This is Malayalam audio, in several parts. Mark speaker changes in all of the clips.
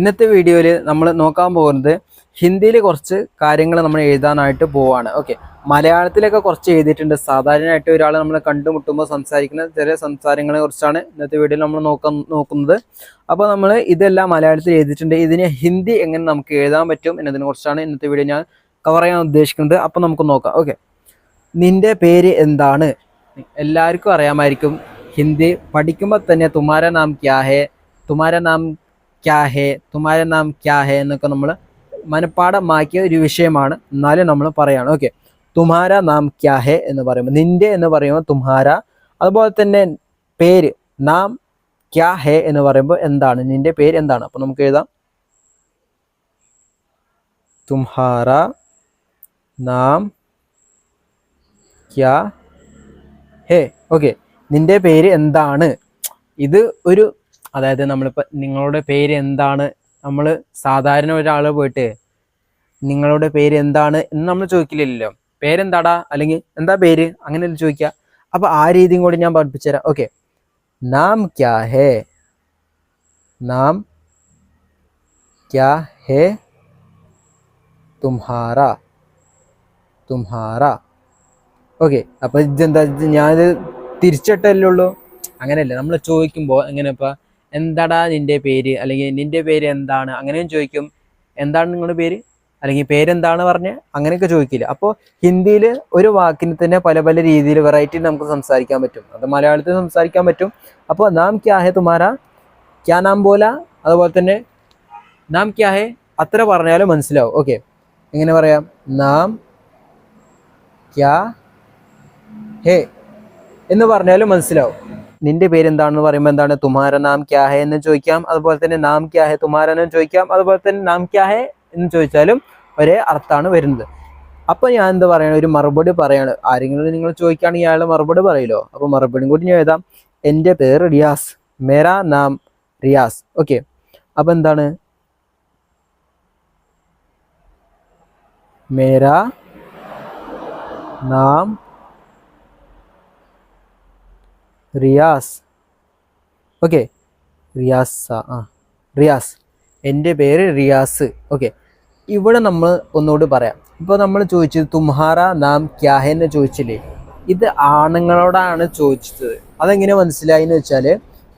Speaker 1: ഇന്നത്തെ വീഡിയോയിൽ നമ്മൾ നോക്കാൻ പോകുന്നത് ഹിന്ദിയിൽ കുറച്ച് കാര്യങ്ങൾ നമ്മൾ എഴുതാനായിട്ട് പോവാണ്. ഓക്കെ, മലയാളത്തിലൊക്കെ കുറച്ച് എഴുതിയിട്ടുണ്ട്. സാധാരണയായിട്ട് ഒരാൾ നമ്മൾ കണ്ടുമുട്ടുമ്പോൾ സംസാരിക്കുന്ന ചെറിയ സംസാരങ്ങളെ കുറിച്ചാണ് ഇന്നത്തെ വീഡിയോയിൽ നമ്മൾ നോക്കുന്നത്. അപ്പോൾ നമ്മൾ ഇതെല്ലാം മലയാളത്തിൽ എഴുതിയിട്ടുണ്ട്. ഇതിനെ ഹിന്ദി എങ്ങനെ നമുക്ക് എഴുതാൻ പറ്റും എന്നതിനെ കുറിച്ചാണ് ഇന്നത്തെ വീഡിയോ ഞാൻ കവർ ചെയ്യാൻ ഉദ്ദേശിക്കുന്നത്. അപ്പോൾ നമുക്ക് നോക്കാം. ഓക്കെ, നിന്റെ പേര് എന്താണ്? എല്ലാവർക്കും അറിയാമായിരിക്കും. ഹിന്ദി പഠിക്കുമ്പോൾ തന്നെ തുമാര നാം ക്യാ ഹേ, തുമാര നാം ക്യാ ഹേ, തുമാര നാം ക്യാ ഹേ എന്നൊക്കെ നമ്മൾ മനഃപ്പാഠമാക്കിയ ഒരു വിഷയമാണ്. എന്നാലും നമ്മൾ പറയാണ്. ഓക്കെ, തുമാര നാം ക്യാ ഹേ എന്ന് പറയുമ്പോൾ, നിന്റെ എന്ന് പറയുമ്പോൾ തുമാര. അതുപോലെ തന്നെ പേര് നാം ക്യാ ഹേ എന്ന് പറയുമ്പോൾ എന്താണ്, നിന്റെ പേര് എന്താണ്. അപ്പോൾ നമുക്ക് എഴുതാം തുമ്ഹാര നാം ക്യാ ഹേ. ഓക്കെ, നിന്റെ പേര് എന്താണ്. ഇത് ഒരു, അതായത് നമ്മളിപ്പോൾ നിങ്ങളുടെ പേര് എന്താണ്, നമ്മൾ സാധാരണ ഒരാൾ പോയിട്ട് നിങ്ങളുടെ പേര് എന്താണ് എന്ന് നമ്മൾ ചോദിക്കില്ലല്ലോ. പേരെന്താടാ അല്ലെങ്കിൽ എന്താ പേര് അങ്ങനെയല്ല ചോദിക്കുക. അപ്പോൾ ആ രീതിയും കൂടി ഞാൻ പഠിപ്പിച്ചു തരാം. ഓക്കെ, നാം ക്യാ ഹേ, നാം ക്യാ ഹേ തുമ്ഹാര, തുമ്ഹാര. ഓക്കെ, അപ്പോൾ ഇതെന്താ, ഞാനിത് തിരിച്ചിട്ടല്ലേ ഉള്ളൂ. അങ്ങനെയല്ല, നമ്മൾ ചോദിക്കുമ്പോൾ എങ്ങനെ, ഇപ്പോൾ എന്താടാ നിൻ്റെ പേര് അല്ലെങ്കിൽ നിൻ്റെ പേര് എന്താണ് അങ്ങനെയും ചോദിക്കും. എന്താണ് നിങ്ങളുടെ പേര് അല്ലെങ്കിൽ പേരെന്താണ് പറഞ്ഞ് അങ്ങനെയൊക്കെ ചോദിക്കില്ല. അപ്പോൾ ഹിന്ദിയിൽ ഒരു വാക്കിന് തന്നെ പല പല രീതിയിൽ വെറൈറ്റി നമുക്ക് സംസാരിക്കാൻ പറ്റും. അത് മലയാളത്തിൽ സംസാരിക്കാൻ പറ്റും. അപ്പോൾ നാം ക്യാ ഹേ തുമാര, ക്യാ നാം ബോല, അതുപോലെ തന്നെ നാം ക്യാ ഹേ അത്ര പറഞ്ഞാലും മനസ്സിലാവും. ഓക്കെ, എങ്ങനെ പറയാം, നാം ക്യാ ഹേ എന്ന് പറഞ്ഞാലും മനസ്സിലാവും. നിന്റെ പേര് എന്താണെന്ന് പറയുമ്പോൾ എന്താണ്, തുമാര നാം ക്യാ ഹേ എന്ന് ചോദിക്കാം. അതുപോലെ തന്നെ നാം ക്യാ ഹേ തുമാര എന്ന് ചോദിക്കാം. അതുപോലെ തന്നെ നാം ക്യാ ഹേ എന്ന് ചോദിച്ചാലും ഒരേ അർത്ഥമാണ് വരുന്നത്. അപ്പോൾ ഞാൻ എന്താ പറയണ, ഒരു മറുപടി പറയാണ്. ആരെങ്കിലും നിങ്ങൾ ചോദിക്കുകയാണെങ്കിൽ അയാൾ മറുപടി പറയല്ലോ. അപ്പോൾ മറുപടിയും കൂടി ഞാൻ എഴുതാം. എൻ്റെ പേര് റിയാസ്, മേരാ നാം റിയാസ്. ഓക്കെ, അപ്പോൾ എന്താണ്, മേരാ നാം റിയാസ്. ഓക്കെ, റിയാസ്, റിയാസ്, എൻ്റെ പേര് റിയാസ്. ഓക്കെ, ഇവിടെ നമ്മൾ ഒന്നുകൂടി പറയാം. ഇപ്പോൾ നമ്മൾ ചോദിച്ചത് തുമ്ഹാര നാം ക്യാ ഹേ എന്ന് ചോദിച്ചില്ലേ, ഇത് ആണുങ്ങളോടാണ് ചോദിച്ചത്. അതെങ്ങനെ മനസ്സിലായി എന്ന് വെച്ചാൽ,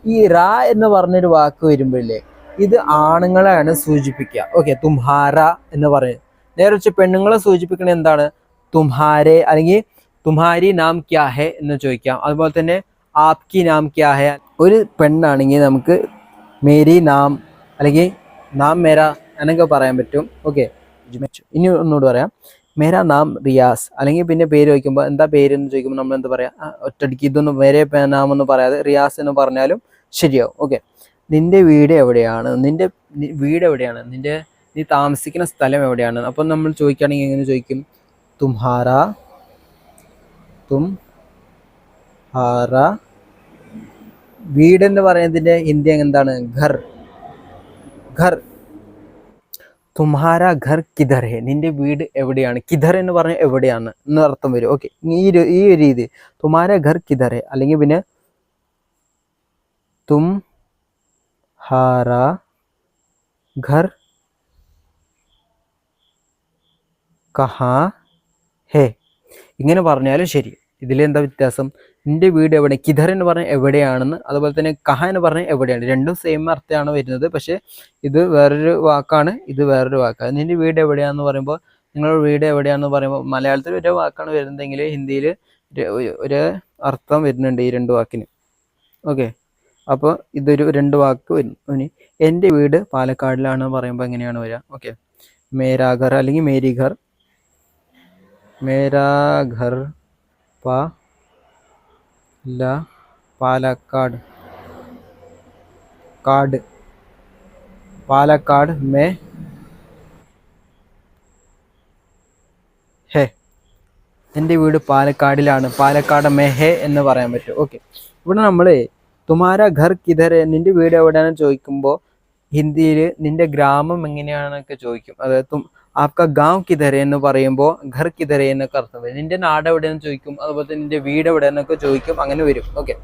Speaker 1: ഈ റാ എന്ന് പറഞ്ഞൊരു വാക്ക് വരുമ്പോഴല്ലേ, ഇത് ആണുങ്ങളെയാണ് സൂചിപ്പിക്കുക. ഓക്കെ, തുമ്ഹാര എന്ന് പറയുന്നത്. നേരെ വെച്ച് പെണ്ണുങ്ങളെ സൂചിപ്പിക്കണ എന്താണ്, തുമ്ഹാരെ അല്ലെങ്കിൽ തുമ്ഹാരി നാം ക്യാ ഹേ എന്ന് ചോദിക്കാം. അതുപോലെ തന്നെ ആപ്കി നാം ക്യാ ഹേ, ഒരു പെണ്ണാണെങ്കിൽ നമുക്ക് മേരി നാം അല്ലെങ്കിൽ നാം മേരാ എന്നൊക്കെ പറയാൻ പറ്റും. ഓക്കെ, ഇനി ഒന്നുകൂടി പറയാം, മേരാ നാം റിയാസ്. അല്ലെങ്കിൽ പിന്നെ പേര് ചോദിക്കുമ്പോൾ എന്താ പേര് എന്ന് ചോദിക്കുമ്പോൾ നമ്മൾ എന്താ പറയുക, ഒറ്റടിക്ക് ഇതൊന്നും മേരെ നാം എന്ന് പറയാതെ റിയാസ് എന്ന് പറഞ്ഞാലും ശരിയാവും. ഓക്കെ, നിൻ്റെ വീട് എവിടെയാണ്, നിൻ്റെ വീട് എവിടെയാണ്, നീ താമസിക്കുന്ന സ്ഥലം എവിടെയാണ്. അപ്പം നമ്മൾ ചോദിക്കുകയാണെങ്കിൽ എങ്ങനെ ചോദിക്കും, തുമ്ഹാര, തുമ്ഹാര. വീടെന്ന് പറയുന്നതിൻ്റെ ഹിന്ദി എന്താണ്, ഘർ, ഘർ. തുമ്ഹാര ഘർ കിധർ ഹേ, നിന്റെ വീട് എവിടെയാണ്. കിധർ എന്ന് പറഞ്ഞാൽ എവിടെയാണ് എന്ന് അർത്ഥം വരും. ഓക്കെ, ഈ ഒരു രീതി, തുമ്ഹാര ഘർ കിധർ ഹേ. അല്ലെങ്കിൽ പിന്നെ തുമ്ഹാര ഘർ കഹാ ഹേ, ഇങ്ങനെ പറഞ്ഞാലും ശരി. ഇതിലെന്താ വ്യത്യാസം, നിന്റെ വീട് എവിടെ, കിധർ എന്ന് പറഞ്ഞാൽ എവിടെയാണെന്ന്, അതുപോലെ തന്നെ കഹ എന്ന് പറഞ്ഞാൽ എവിടെയാണ്. രണ്ടും സെയിം അർത്ഥമാണ് വരുന്നത്. പക്ഷേ ഇത് വേറൊരു വാക്കാണ്, ഇത് വേറൊരു വാക്കാണ്. നിന്റെ വീട് എവിടെയാണെന്ന് പറയുമ്പോൾ, നിങ്ങളുടെ വീട് എവിടെയാണെന്ന് പറയുമ്പോൾ മലയാളത്തിൽ ഒരു വാക്കാണ് വരുന്നതെങ്കിൽ ഹിന്ദിയിൽ ഒരു അർത്ഥം വരുന്നുണ്ട് ഈ രണ്ട് വാക്കിന്. ഓക്കെ, അപ്പോൾ ഇതൊരു രണ്ട് വാക്ക് വരും. എൻ്റെ വീട് പാലക്കാടിലാണ് പറയുമ്പോൾ എങ്ങനെയാണ് വരിക. ഓക്കെ, മേരാ ഘർ അല്ലെങ്കിൽ മേരി ഘർ, മേരാ ഘർ പാലക്കാട്, കാട്, പാലക്കാട് മേ ഹേ. എൻ്റെ വീട് പാലക്കാടിലാണ്, പാലക്കാട് മേ ഹേ എന്ന് പറയാൻ പറ്റും. ഓക്കെ, ഇവിടെ നമ്മൾ തുമാര ഘർ കിധർ, നിൻ്റെ വീട് എവിടെയാണെന്ന് ചോദിക്കുമ്പോൾ ഹിന്ദിയിൽ നിൻ്റെ ഗ്രാമം എങ്ങനെയാണെന്നൊക്കെ ചോദിക്കും. അതായത് ആപ്ക ഗാവ് കിധർ എന്ന് പറയുമ്പോൾ ഘർ കിധർ എന്നൊക്കെ അർത്ഥം വരും. നിൻ്റെ നാട് എവിടെയെന്ന് ചോദിക്കും. അതുപോലെ തന്നെ നിൻ്റെ വീട് എവിടെയെന്നൊക്കെ ചോദിക്കും. അങ്ങനെ വരും. ഓക്കെ,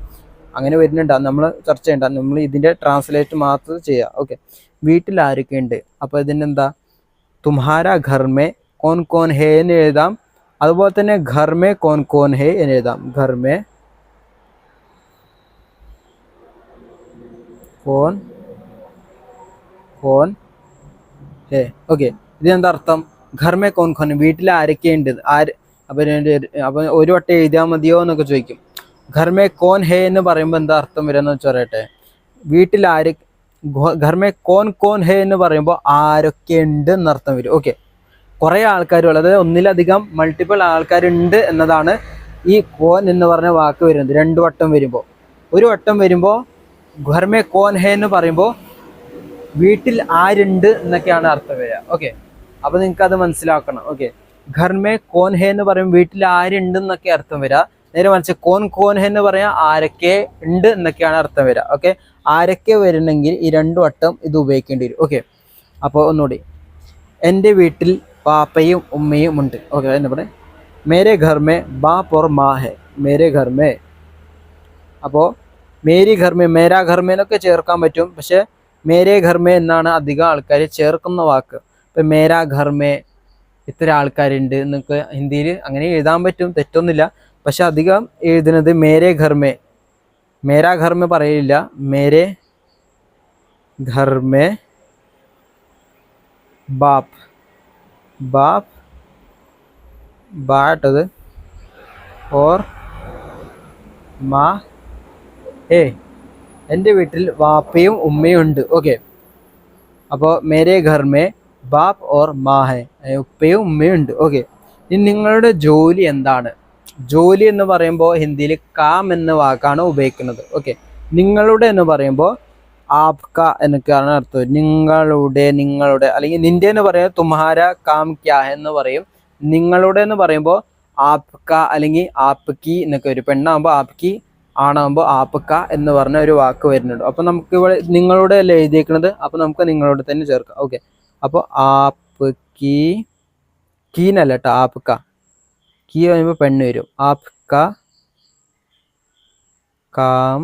Speaker 1: അങ്ങനെ വരുന്നുണ്ട്, നമ്മൾ ചർച്ച ചെയ്യണ്ട, നമ്മൾ ഇതിൻ്റെ ട്രാൻസ്ലേറ്റ് മാത്രം ചെയ്യുക. ഓക്കെ, വീട്ടിൽ ആരൊക്കെയുണ്ട്, അപ്പോൾ ഇതിനെന്താ തുമ്ഹാര ഘർ മേ കോൻ കോൻ ഹേ എന്ന് എഴുതാം. അതുപോലെ തന്നെ ഘർ മേ കോൻ കോൻ ഹേ എന്ന് എഴുതാം. ഘർ മേ കോൻ കോൻ ഹേ. ഓക്കെ, ഇതിനെന്താ അർത്ഥം? ഘർ മേ കോൻ കോൻ, വീട്ടിൽ ആരൊക്കെയുണ്ട്, അപ്പം ഒരു വട്ടം എഴുതിയാൽ മതിയോ എന്നൊക്കെ ചോദിക്കും. ഘർ മേ കോൻ ഹേ എന്ന് പറയുമ്പോൾ എന്താ അർത്ഥം വരികയെന്ന് വെച്ച് പറയട്ടെ. വീട്ടിൽ ഘർ മേ കോൻ കോൻ ഹേ എന്ന് പറയുമ്പോൾ ആരൊക്കെ ഉണ്ട് എന്നർത്ഥം വരും. ഓക്കെ, കുറേ ആൾക്കാരുകൾ, അതായത് ഒന്നിലധികം മൾട്ടിപ്പിൾ ആൾക്കാരുണ്ട് എന്നതാണ് ഈ കോൻ എന്ന് പറഞ്ഞ വാക്ക് വരുന്നത് 2 വട്ടം വരുമ്പോൾ. ഒരു വട്ടം വരുമ്പോൾ ഘർ മേ കോൻ ഹേ എന്ന് പറയുമ്പോൾ വീട്ടിൽ ആരുണ്ട് എന്നൊക്കെയാണ് അർത്ഥം വരിക. ഓക്കെ, അപ്പോൾ നിങ്ങൾക്ക് അത് മനസ്സിലാക്കണം. ഓക്കെ, ഘർ മേ കോൻ ഹേ എന്ന് പറയുമ്പോൾ വീട്ടിൽ ആരുണ്ട് എന്നൊക്കെ അർത്ഥം വരിക. നേരെ മറിച്ച് കോൻ കോൻ ഹേ എന്ന് പറയാൻ ആരൊക്കെ ഉണ്ട് എന്നൊക്കെയാണ് അർത്ഥം വരിക. ഓക്കെ, ആരൊക്കെ വരണമെങ്കിൽ ഈ 2 വട്ടം ഇത് ഉപയോഗിക്കേണ്ടി വരും. ഓക്കെ, അപ്പോൾ ഒന്നുകൂടി, എൻ്റെ വീട്ടിൽ പാപ്പയും ഉമ്മയും ഉണ്ട്. ഓക്കെ, എന്നെ ഇവിടെ മേരെ ഘർ മേ ബാപ്പ് ഓർ മാ ഹെ. മേരെ ഘർ മേ, അപ്പോൾ മേരി ഘർ മേ, മേരാ ഘർ മേ എന്നൊക്കെ ചേർക്കാൻ പറ്റും, പക്ഷേ മേരെ ഘർ മേ എന്നാണ് അധികം ആൾക്കാർ ചേർക്കുന്ന വാക്ക്. ഇപ്പം മേരാ ഘർ മേ ഇത്ര ആൾക്കാരുണ്ട് എന്നൊക്കെ ഹിന്ദിയിൽ അങ്ങനെ എഴുതാൻ പറ്റും, തെറ്റൊന്നുമില്ല. പക്ഷെ അധികം എഴുതുന്നത് മേരെ ഘർ മേ, മേരാ ഘർ മേ പറയില്ല, മേരെ ഘർ മേ ബാപ്പ്, ബാപ്പ് ബാട്ടത് ഓർ മാ ഏ, എൻ്റെ വീട്ടിൽ വാപ്പയും ഉമ്മയും ഉണ്ട്. ഓക്കെ, അപ്പോൾ മേരെ ഘർ മേ ബാപ്പ് ഓർ മാ ഹെ, ഉപ്പയും ഉമ്മയും ഉണ്ട്. ഓക്കെ, ഇനി നിങ്ങളുടെ ജോലി എന്താണ്? ജോലി എന്ന് പറയുമ്പോൾ ഹിന്ദിയിൽ കാം എന്ന വാക്കാണ് ഉപയോഗിക്കുന്നത്. ഓക്കെ, നിങ്ങളുടെ എന്ന് പറയുമ്പോൾ ആപ്ക എന്നൊക്കെയാണ് അർത്ഥം. നിങ്ങളുടെ അല്ലെങ്കിൽ നിന്റെ എന്ന് പറയുന്നത് തുമ്ഹാര കാം ക്യാ എന്ന് പറയും. നിങ്ങളുടെ എന്ന് പറയുമ്പോൾ ആപ്ക അല്ലെങ്കിൽ ആപ്കി എന്നൊക്കെ വരും. പെണ്ണാകുമ്പോൾ ആപ്കി, ആണാകുമ്പോൾ ആപ്ക എന്ന് പറഞ്ഞ ഒരു വാക്ക് വരുന്നുണ്ട്. അപ്പോൾ നമുക്ക് ഇവിടെ നിങ്ങളുടെ അല്ലേ എഴുതിയേക്കുന്നത്, അപ്പോൾ നമുക്ക് നിങ്ങളോട് തന്നെ ചേർക്കാം. ഓക്കെ, അപ്പോൾ ആപ്കി, കീനല്ല കേട്ടോ, ആപ്ക, കീ പറയുമ്പോൾ പെണ്ണ് വരും. ആപ്ക കാം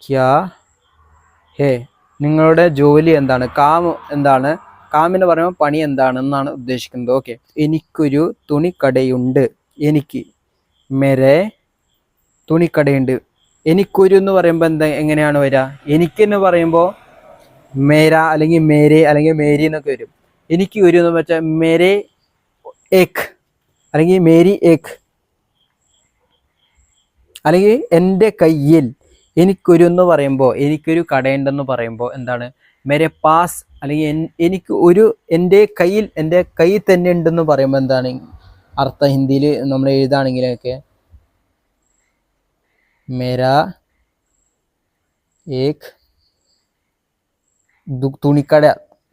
Speaker 1: ക്യാ ഹേ, നിങ്ങളുടെ ജോലി എന്താണ്? കാം എന്താണ്? കാമിന് പറയുമ്പോൾ പണി എന്താണെന്നാണ് ഉദ്ദേശിക്കുന്നത്. ഓക്കെ, എനിക്കൊരു തുണിക്കടയുണ്ട്. എനിക്ക് മേരെ തുണിക്കടയുണ്ട്. എനിക്കൊരു എന്ന് പറയുമ്പോൾ എങ്ങനെയാണ് വരിക? എനിക്കെന്ന് പറയുമ്പോൾ മേര അല്ലെങ്കിൽ മേരെ അല്ലെങ്കിൽ മേരി എന്നൊക്കെ വരും. എനിക്ക് ഒരു എന്ന് വെച്ചാൽ മേരെ ഏക് അല്ലെങ്കിൽ മേരി ഏക്, അല്ലെങ്കിൽ എൻ്റെ കയ്യിൽ. എനിക്കൊരു എന്ന് പറയുമ്പോൾ, എനിക്കൊരു കടയുണ്ടെന്ന് പറയുമ്പോൾ എന്താണ്? മേരെ പാസ്, അല്ലെങ്കിൽ എനിക്ക് ഒരു, എൻ്റെ കയ്യിൽ തന്നെ ഉണ്ടെന്ന് പറയുമ്പോൾ എന്താണ് അർത്ഥം? ഹിന്ദിയിൽ നമ്മൾ എഴുതാണെങ്കിലൊക്കെ മേരാ ഏക് തുണിക്കട,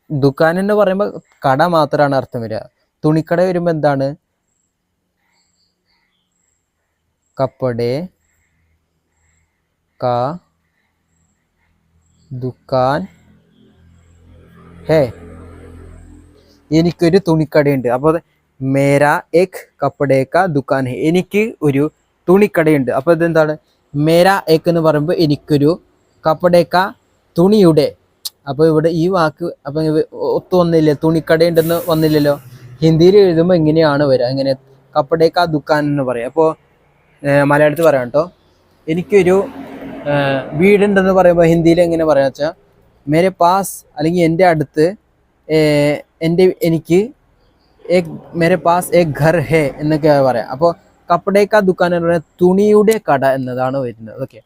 Speaker 1: ദുക്കാൻ എന്ന് പറയുമ്പോൾ കട മാത്രമാണ് അർത്ഥം വരിക. തുണിക്കട വരുമ്പോൾ എന്താണ്? കപ്പടെ കാ ദുക്കാൻ ഹേ, എനിക്കൊരു തുണിക്കടയുണ്ട്. അപ്പോൾ മേരാ ഏക് കപ്പടെ കാ ദുക്കാൻ ഹേ, എനിക്ക് ഒരു തുണിക്കടയുണ്ട്. അപ്പോൾ ഇതെന്താണ്? മേരാ ഏക് എന്ന് പറയുമ്പോൾ എനിക്കൊരു, കപ്പടെ കാ തുണിയുടെ. അപ്പോൾ ഇവിടെ ഈ വാക്ക് അപ്പം ഒത്തു വന്നില്ലേ? തുണിക്കടയുണ്ടെന്ന് വന്നില്ലല്ലോ. ഹിന്ദിയിൽ എഴുതുമ്പോൾ ഇങ്ങനെയാണ് വരിക. ഇങ്ങനെ കപ്പടെ കാ ദുക്കാൻ എന്ന് പറയും. അപ്പോൾ മലയാളത്തിൽ പറയാം കേട്ടോ. എനിക്കൊരു വീടുണ്ടെന്ന് പറയുമ്പോൾ ഹിന്ദിയിൽ എങ്ങനെ പറയാന്ന് വെച്ചാൽ മേരെ പാസ്, അല്ലെങ്കിൽ എൻ്റെ അടുത്ത്, എനിക്ക് മേരെ പാസ് ഏക് ഘർ ഹേ എന്നൊക്കെ പറയാം. അപ്പോൾ കപ്പടെ കാ ദുക്കാൻ എന്ന് പറയുന്നത് തുണിയുടെ കട എന്നതാണ് വരുന്നത്. ഓക്കെ,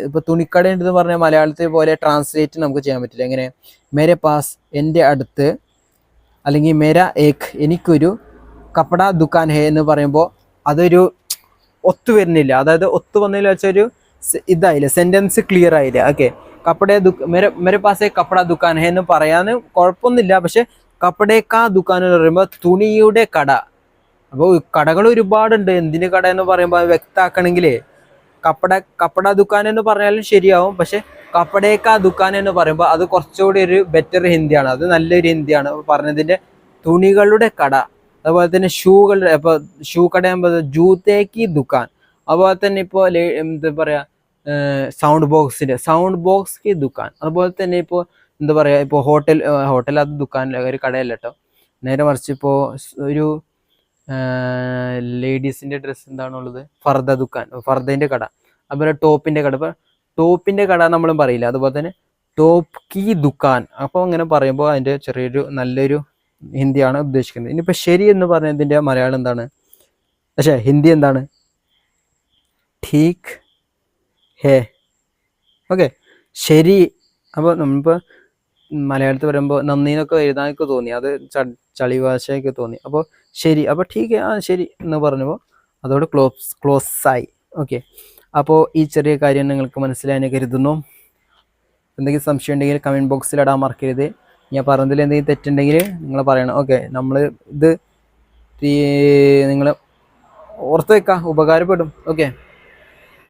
Speaker 1: ഇപ്പോൾ തുണിക്കട ഉണ്ടെന്ന് പറഞ്ഞാൽ മലയാളത്തിൽ പോലെ ട്രാൻസ്ലേറ്റ് നമുക്ക് ചെയ്യാൻ പറ്റില്ല. എങ്ങനെ? മേരെ പാസ് എൻ്റെ അടുത്ത്, അല്ലെങ്കിൽ മേരാ ഏക് എനിക്കൊരു, കപ്പട ദുക്കാൻ ഹേ എന്ന് പറയുമ്പോൾ അതൊരു ഒത്തു വരുന്നില്ല. അതായത് ഒത്തു വന്നതിൽ വെച്ചൊരു ഇതായില്ല, സെൻറ്റൻസ് ക്ലിയർ ആയില്ല. ഓക്കെ, കപ്പടെ മേരെ പാസ് കപ്പട ദുക്കാൻ ഹേ എന്ന് പറയാൻ കുഴപ്പമൊന്നുമില്ല. പക്ഷെ കപ്പടെ കാ ദുക്കാൻ എന്ന് പറയുമ്പോൾ തുണിയുടെ കട. അപ്പോൾ കടകൾ ഒരുപാടുണ്ട്. എന്തിന് കട എന്ന് പറയുമ്പോൾ അത് വ്യക്തമാക്കണമെങ്കിൽ കപ്പട ദുക്കാൻ എന്ന് പറഞ്ഞാലും ശരിയാവും. പക്ഷെ കപ്പടേക്കാ ദുക്കാൻ എന്ന് പറയുമ്പോൾ അത് കുറച്ചുകൂടി ഒരു ബെറ്റർ ഹിന്ദിയാണ്, അത് നല്ലൊരു ഹിന്ദിയാണ് പറഞ്ഞതിൻ്റെ. തുണികളുടെ കട, അതുപോലെ തന്നെ ഷൂകളുടെ, ഇപ്പോൾ ഷൂ കട ആകുമ്പോൾ ജൂത്തേക്ക് ദുക്കാൻ. അതുപോലെ തന്നെ ഇപ്പോൾ എന്താ പറയുക, സൗണ്ട് ബോക്സ് കി ദുക്കാൻ. അതുപോലെ തന്നെ ഇപ്പോൾ എന്താ പറയുക, ഇപ്പോൾ ഹോട്ടൽ അത് ദുക്കാനില്ല, ഒരു കടയല്ല കേട്ടോ, നേരെ മറിച്ച് ഇപ്പോൾ ഒരു ലേഡീസിൻ്റെ ഡ്രസ്സ് എന്താണുള്ളത്, ഫർദ ദുക്കാൻ, ഫർദേൻ്റെ കട. അതുപോലെ ടോപ്പിൻ്റെ കട. ഇപ്പോൾ ടോപ്പിൻ്റെ കട നമ്മളും പറയില്ല, അതുപോലെ തന്നെ ടോപ്പ് കി ദുക്കാൻ. അപ്പോൾ അങ്ങനെ പറയുമ്പോൾ അതിൻ്റെ ചെറിയൊരു നല്ലൊരു ഹിന്ദിയാണ് ഉദ്ദേശിക്കുന്നത്. ഇനിയിപ്പോൾ ശരി എന്ന് പറഞ്ഞതിൻ്റെ മലയാളം എന്താണ്, പക്ഷേ ഹിന്ദി എന്താണ്? ഠീക്ക് ഹേ. ഓക്കെ, ശരി. അപ്പോൾ നമ്മളിപ്പോൾ മലയാളത്തിൽ പറയുമ്പോൾ നന്ദി എന്നൊക്കെ എഴുതാനൊക്കെ തോന്നി, അത് ചളി ഭാഷയൊക്കെ തോന്നി. അപ്പോൾ ശരി, അപ്പോൾ ഠീക്ക്, ശരി എന്ന് പറഞ്ഞപ്പോൾ അതോടെ ക്ലോസ് ആയി. ഓക്കെ, അപ്പോൾ ഈ ചെറിയ കാര്യം നിങ്ങൾക്ക് മനസ്സിലായെന്ന് കരുതുന്നു. എന്തെങ്കിലും സംശയം ഉണ്ടെങ്കിൽ കമൻറ്റ് ബോക്സിൽ ഇടാൻ മറക്കരുത്. ഞാൻ പറഞ്ഞതിൽ എന്തെങ്കിലും തെറ്റുണ്ടെങ്കിൽ നിങ്ങൾ പറയണം. ഓക്കെ, നമ്മൾ ഇത് നിങ്ങൾ ഓർത്ത് വെക്കാം, ഉപകാരപ്പെടും. ഓക്കെ.